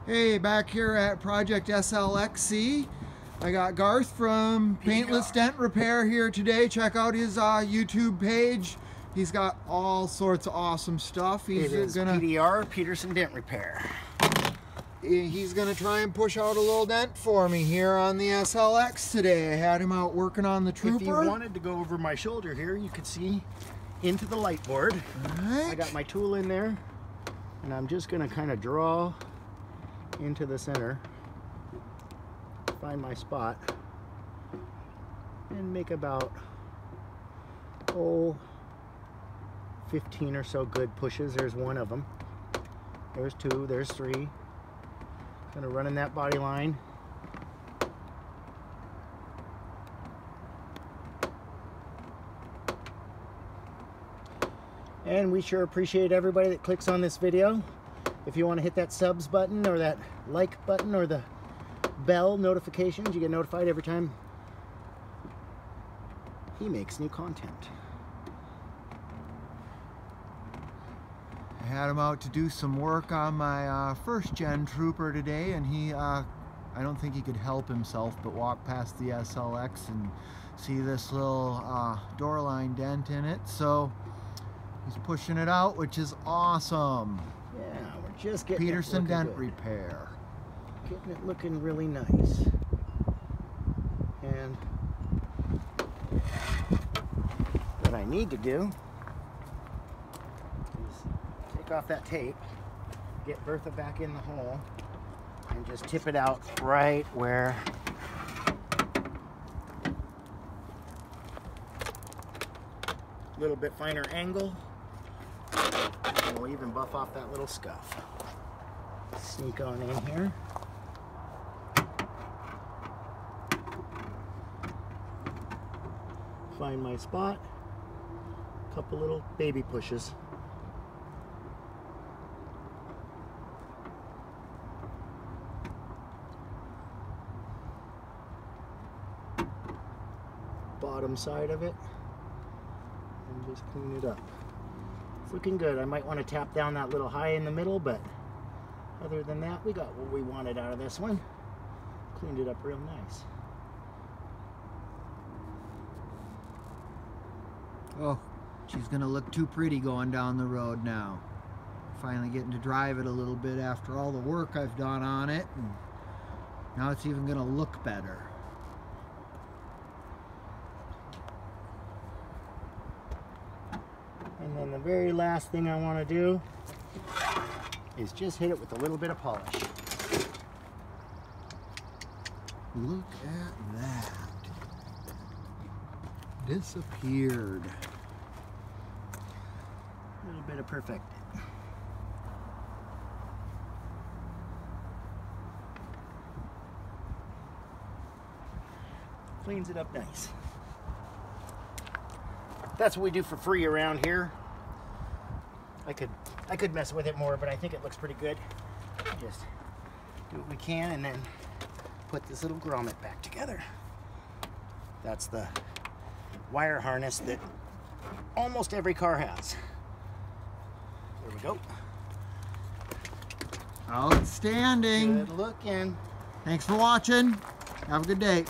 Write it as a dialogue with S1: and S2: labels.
S1: Hey, back here at Project SLXy. I got Garth from Paintless Dent Repair here today. Check out his YouTube page. He's got all sorts of awesome stuff.
S2: It is PDR, Peterson Dent Repair.
S1: He's gonna try and push out a little dent for me here on the SLX today. I had him out working on the Trooper.
S2: If you wanted to go over my shoulder here, you could see into the light board.
S1: Right.
S2: I got my tool in there, and I'm just gonna kind of draw into the center, find my spot, and make about 15 or so good pushes. There's one of them. There's two, there's three. Gonna run in that body line. And we sure appreciate everybody that clicks on this video. If you want to hit that subs button or that like button or the bell notifications, you get notified every time he makes new content.
S1: I had him out to do some work on my first gen Trooper today, and he, I don't think he could help himself but walk past the SLX and see this little door line dent in it. So he's pushing it out, which is awesome.
S2: Yeah, we're just getting
S1: Peterson Dent Repair.
S2: Getting it looking really nice. And what I need to do is take off that tape, get Bertha back in the hole, and just tip it out right where a little bit finer angle. And we'll even buff off that little scuff. Sneak on in here. Find my spot. Couple little baby pushes. Bottom side of it. And just clean it up. It's looking good. I might want to tap down that little high in the middle, but other than that, we got what we wanted out of this one. Cleaned it up real nice.
S1: Oh, she's gonna look too pretty going down the road now. Finally getting to drive it a little bit after all the work I've done on it, and now it's even gonna look better.
S2: And then the very last thing I want to do is just hit it with a little bit of polish.
S1: Look at that. Disappeared.
S2: A little bit of perfect. Cleans it up nice. That's what we do for free around here. I could mess with it more, but I think it looks pretty good. Just do what we can and then put this little grommet back together. That's the wire harness that almost every car has. There we go.
S1: Outstanding.
S2: Good looking.
S1: Thanks for watching. Have a good day.